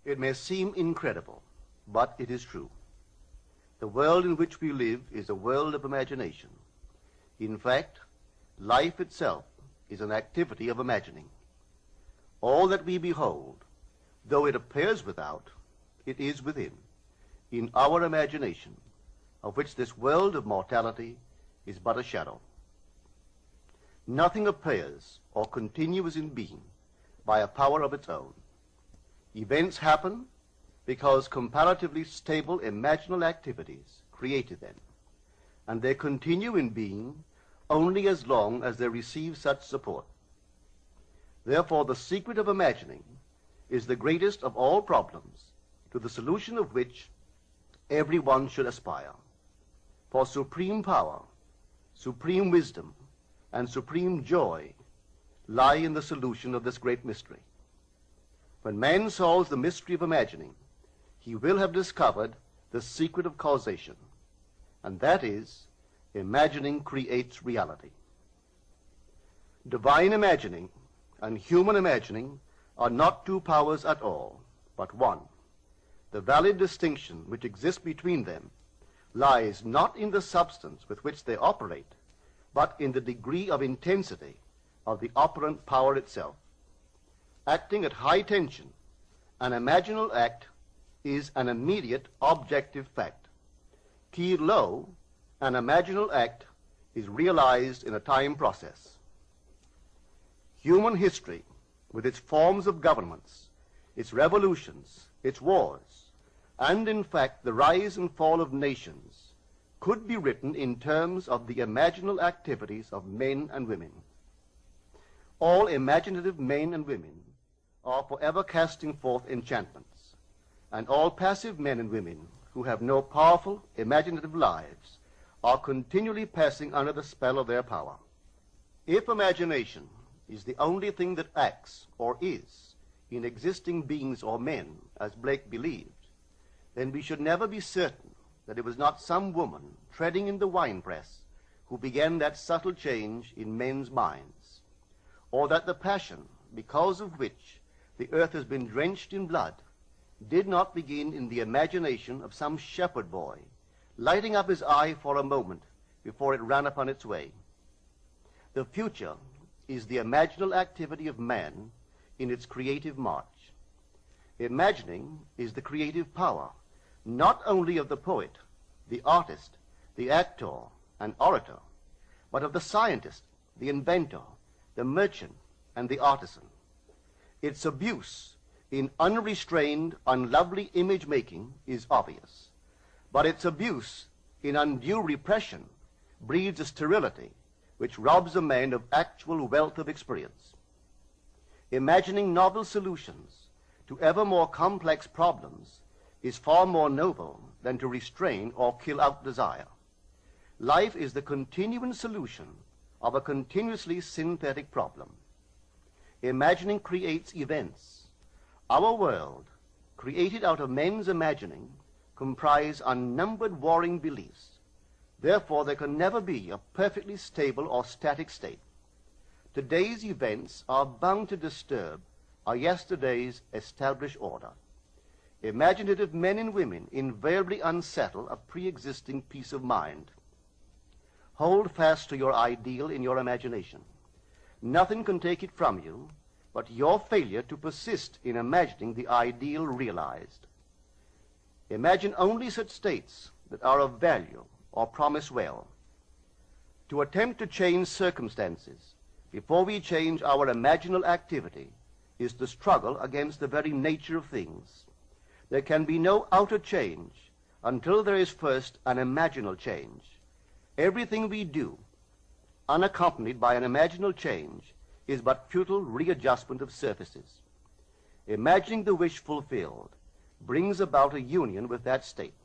It may seem incredible, but it is true. The world in which we live is a world of imagination. In fact, life itself is an activity of imagining. All that we behold, though it appears without, it is within, in our imagination, of which this world of mortality is but a shadow. Nothing appears or continues in being by a power of its own. Events happen because comparatively stable imaginal activities created them, and they continue in being only as long as they receive such support. Therefore, the secret of imagining is the greatest of all problems, to the solution of which everyone should aspire. For supreme power, supreme wisdom, and supreme joy lie in the solution of this great mystery. When man solves the mystery of imagining, he will have discovered the secret of causation, and that is, imagining creates reality. Divine imagining and human imagining are not two powers at all, but one. The valid distinction which exists between them lies not in the substance with which they operate, but in the degree of intensity of the operant power itself. Acting at high tension, an imaginal act is an immediate objective fact. Keyed low, an imaginal act is realized in a time process. Human history, with its forms of governments, its revolutions, its wars, and in fact the rise and fall of nations, could be written in terms of the imaginal activities of men and women. All imaginative men and women are forever casting forth enchantments, and all passive men and women who have no powerful imaginative lives are continually passing under the spell of their power. If imagination is the only thing that acts or is in existing beings or men, as Blake believed, then we should never be certain that it was not some woman treading in the winepress who began that subtle change in men's minds, or that the passion because of which the earth has been drenched in blood did not begin in the imagination of some shepherd boy, lighting up his eye for a moment before it ran upon its way. The future is the imaginal activity of man in its creative march. Imagining is the creative power, not only of the poet, the artist, the actor, and orator, but of the scientist, the inventor, the merchant, and the artisan. Its abuse in unrestrained, unlovely image-making is obvious, but its abuse in undue repression breeds a sterility which robs a man of actual wealth of experience. Imagining novel solutions to ever more complex problems is far more noble than to restrain or kill out desire. Life is the continuing solution of a continuously synthetic problem. Imagining creates events. Our world, created out of men's imagining, comprise unnumbered warring beliefs. Therefore, there can never be a perfectly stable or static state. Today's events are bound to disturb our yesterday's established order. Imaginative men and women invariably unsettle a pre-existing peace of mind. Hold fast to your ideal in your imagination. Nothing can take it from you but your failure to persist in imagining the ideal realized. Imagine only such states that are of value or promise well. To attempt to change circumstances before we change our imaginal activity is the struggle against the very nature of things. There can be no outer change until there is first an imaginal change. Everything we do, unaccompanied by an imaginal change, is but futile readjustment of surfaces. Imagining the wish fulfilled brings about a union with that state,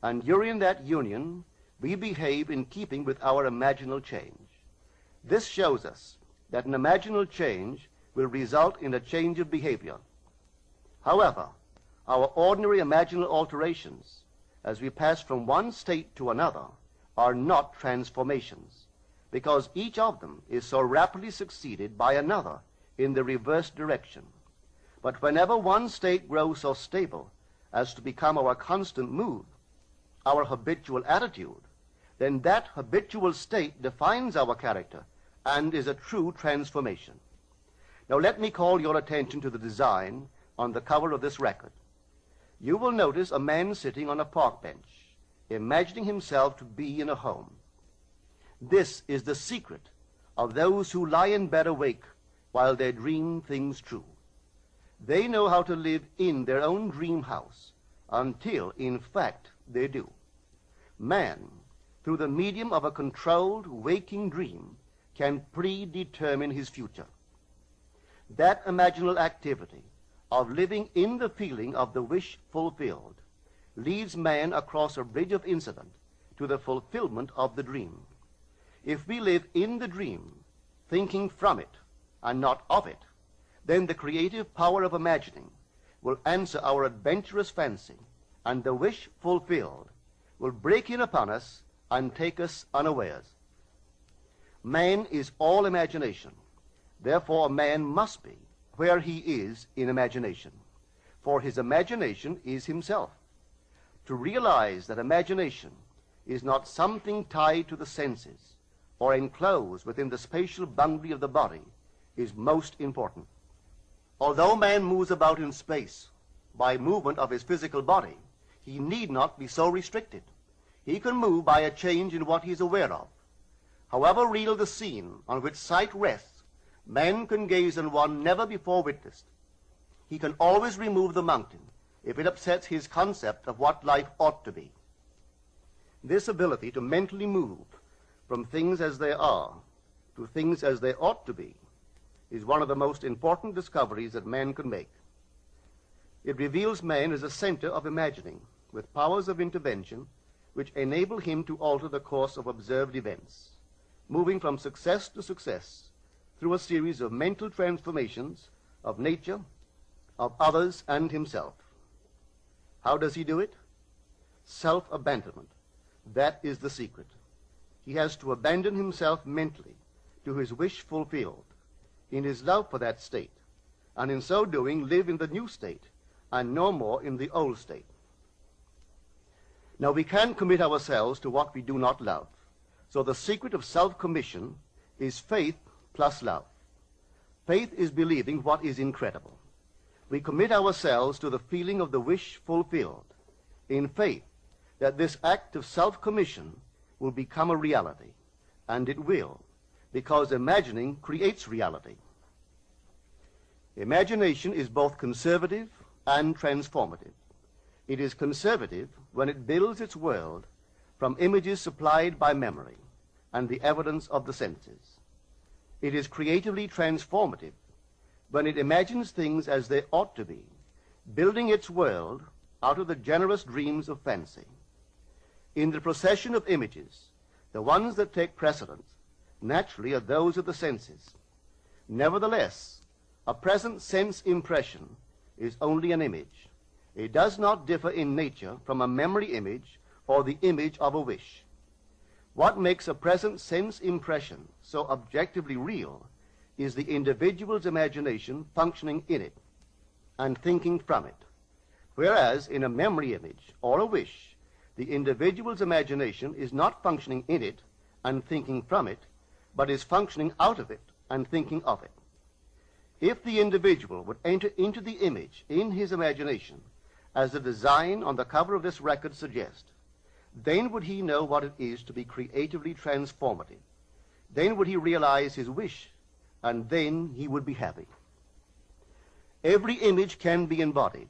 and during that union we behave in keeping with our imaginal change. This shows us that an imaginal change will result in a change of behavior. However, our ordinary imaginal alterations, as we pass from one state to another, are not transformations, because each of them is so rapidly succeeded by another in the reverse direction. But whenever one state grows so stable as to become our constant mood, our habitual attitude, then that habitual state defines our character and is a true transformation. Now let me call your attention to the design on the cover of this record. You will notice a man sitting on a park bench, imagining himself to be in a home. This is the secret of those who lie in bed awake while they dream things true. They know how to live in their own dream house until, in fact, they do. Man, through the medium of a controlled waking dream, can predetermine his future. That imaginal activity of living in the feeling of the wish fulfilled leads man across a bridge of incident to the fulfillment of the dream. If we live in the dream, thinking from it and not of it, then the creative power of imagining will answer our adventurous fancy, and the wish fulfilled will break in upon us and take us unawares. Man is all imagination. Therefore, a man must be where he is in imagination, for his imagination is himself. To realize that imagination is not something tied to the senses or enclosed within the spatial boundary of the body is most important. Although man moves about in space by movement of his physical body, he need not be so restricted. He can move by a change in what he is aware of. However real the scene on which sight rests, man can gaze on one never before witnessed. He can always remove the mountain if it upsets his concept of what life ought to be. This ability to mentally move from things as they are to things as they ought to be is one of the most important discoveries that man can make. It reveals man as a center of imagining, with powers of intervention which enable him to alter the course of observed events, moving from success to success through a series of mental transformations of nature, of others, and himself. How does he do it? Self-abandonment. That is the secret. He has to abandon himself mentally to his wish fulfilled, in his love for that state, and in so doing live in the new state and no more in the old state. Now, we can't commit ourselves to what we do not love. So the secret of self-commission is faith plus love. Faith is believing what is incredible. We commit ourselves to the feeling of the wish fulfilled, in faith that this act of self-commission will become a reality, and it will, because imagining creates reality. Imagination is both conservative and transformative. It is conservative when it builds its world from images supplied by memory and the evidence of the senses. It is creatively transformative when it imagines things as they ought to be, building its world out of the generous dreams of fancy. In the procession of images, the ones that take precedence naturally are those of the senses. Nevertheless, a present sense impression is only an image. It does not differ in nature from a memory image or the image of a wish. What makes a present sense impression so objectively real is the individual's imagination functioning in it and thinking from it, whereas in a memory image or a wish, the individual's imagination is not functioning in it and thinking from it, but is functioning out of it and thinking of it. If the individual would enter into the image in his imagination, as the design on the cover of this record suggests, then would he know what it is to be creatively transformative. Then would he realize his wish, and then he would be happy. Every image can be embodied,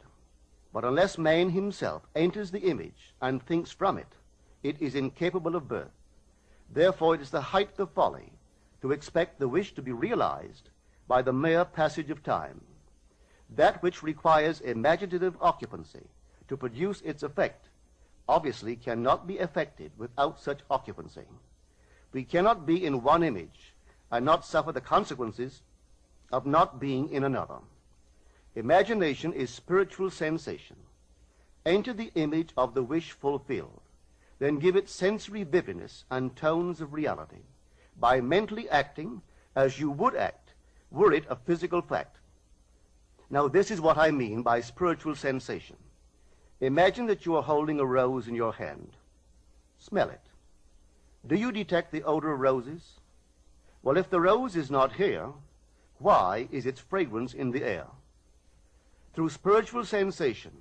but unless man himself enters the image and thinks from it, it is incapable of birth. Therefore, it is the height of folly to expect the wish to be realized by the mere passage of time. That which requires imaginative occupancy to produce its effect obviously cannot be effected without such occupancy. We cannot be in one image and not suffer the consequences of not being in another. Imagination is spiritual sensation. Enter the image of the wish fulfilled, then give it sensory vividness and tones of reality by mentally acting as you would act were it a physical fact. Now, this is what I mean by spiritual sensation. Imagine that you are holding a rose in your hand. Smell it. Do you detect the odor of roses? Well, if the rose is not here, why is its fragrance in the air? Through spiritual sensation,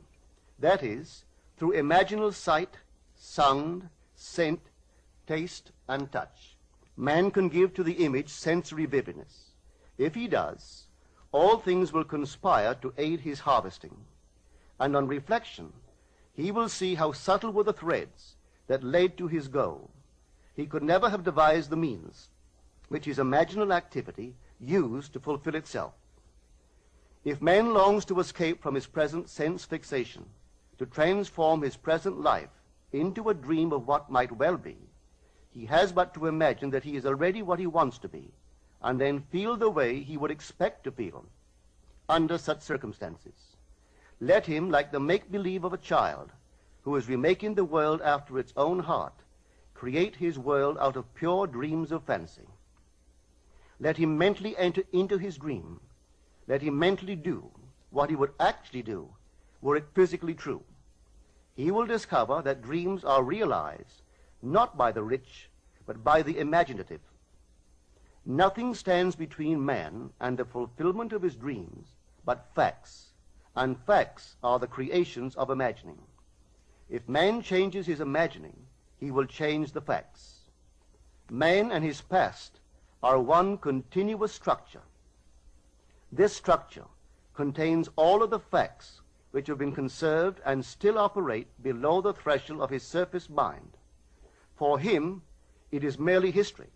that is, through imaginal sight, sound, scent, taste, and touch, man can give to the image sensory vividness. If he does, all things will conspire to aid his harvesting. And on reflection, he will see how subtle were the threads that led to his goal. He could never have devised the means which his imaginal activity used to fulfill itself. If man longs to escape from his present sense fixation, to transform his present life into a dream of what might well be, he has but to imagine that he is already what he wants to be, and then feel the way he would expect to feel under such circumstances. Let him, like the make-believe of a child who is remaking the world after its own heart, create his world out of pure dreams of fancy. Let him mentally enter into his dream. Let him mentally do what he would actually do were it physically true. He will discover that dreams are realized not by the rich, but by the imaginative. Nothing stands between man and the fulfillment of his dreams but facts, and facts are the creations of imagining. If man changes his imagining, he will change the facts. Man and his past are one continuous structure. This structure contains all of the facts which have been conserved and still operate below the threshold of his surface mind. For him, it is merely history.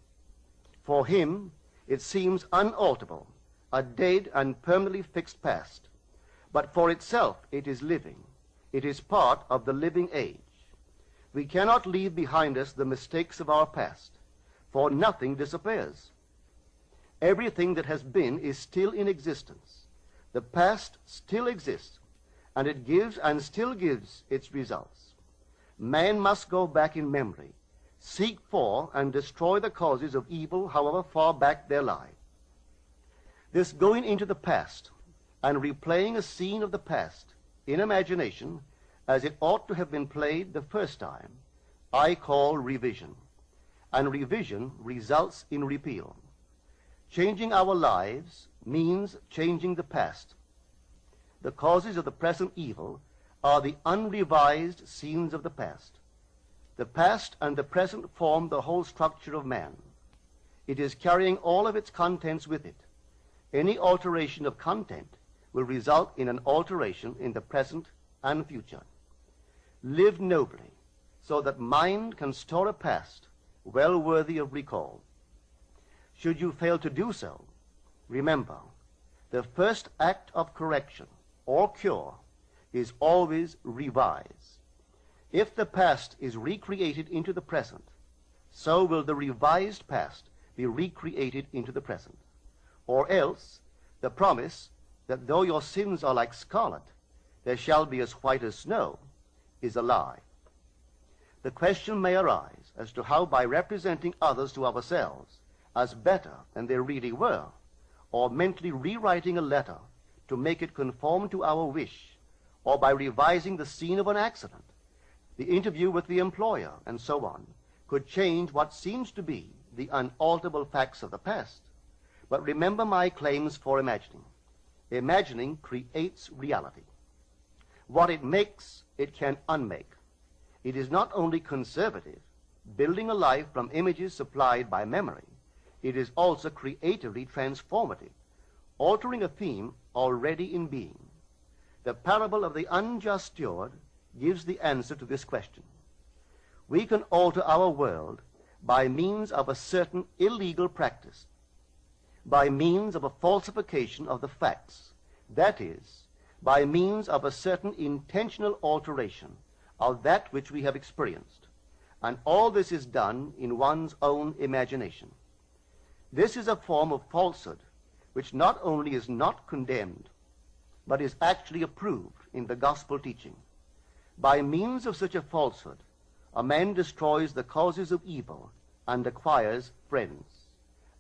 For him, it seems unalterable, a dead and permanently fixed past. But for itself, it is living. It is part of the living age. We cannot leave behind us the mistakes of our past, for nothing disappears. Everything that has been is still in existence. The past still exists, and it gives and still gives its results. Man must go back in memory, seek for and destroy the causes of evil, however far back they lie. This going into the past and replaying a scene of the past in imagination as it ought to have been played the first time, I call revision. And revision results in repeal. Changing our lives means changing the past. The causes of the present evil are the unrevised scenes of the past. The past and the present form the whole structure of man. It is carrying all of its contents with it. Any alteration of content will result in an alteration in the present and future. Live nobly, so that mind can store a past well worthy of recall. Should you fail to do so, remember, the first act of correction or cure is always revise. If the past is recreated into the present, so will the revised past be recreated into the present. Or else, the promise that though your sins are like scarlet, they shall be as white as snow, is a lie. The question may arise as to how, by representing others to ourselves as better than they really were, or mentally rewriting a letter to make it conform to our wish, or by revising the scene of an accident, the interview with the employer, and so on, could change what seems to be the unalterable facts of the past. But remember my claims for imagining. Imagining creates reality. What it makes, it can unmake. It is not only conservative, building a life from images supplied by memory. It is also creatively transformative, altering a theme already in being. The parable of the unjust steward gives the answer to this question. We can alter our world by means of a certain illegal practice, by means of a falsification of the facts, that is, by means of a certain intentional alteration of that which we have experienced. And all this is done in one's own imagination. This is a form of falsehood which not only is not condemned, but is actually approved in the gospel teaching. By means of such a falsehood, a man destroys the causes of evil and acquires friends.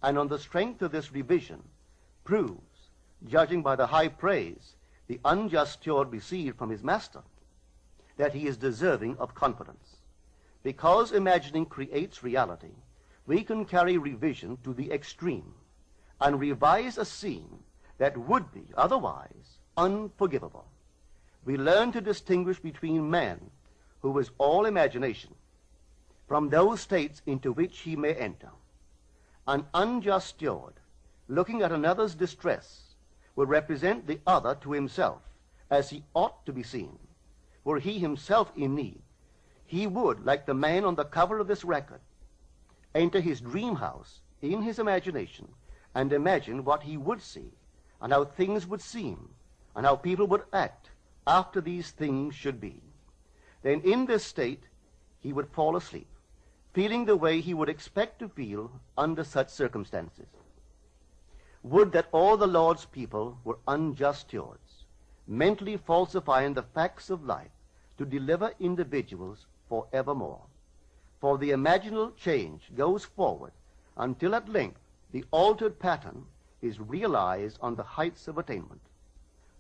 And on the strength of this revision, proves, judging by the high praise the unjust steward received from his master, that he is deserving of confidence. Because imagining creates reality, we can carry revision to the extreme and revise a scene that would be otherwise unforgivable. We learn to distinguish between man, who is all imagination, from those states into which he may enter. An unjust steward, looking at another's distress, will represent the other to himself as he ought to be seen. Were he himself in need, he would, like the man on the cover of this record, enter his dream house in his imagination and imagine what he would see and how things would seem and how people would act after these things should be. Then in this state he would fall asleep, feeling the way he would expect to feel under such circumstances. Would that all the Lord's people were unjust stewards, mentally falsifying the facts of life to deliver individuals forevermore. For the imaginal change goes forward until at length the altered pattern is realized on the heights of attainment.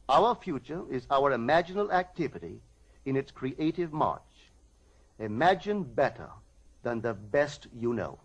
Our future is our imaginal activity in its creative march. Imagine better than the best you know.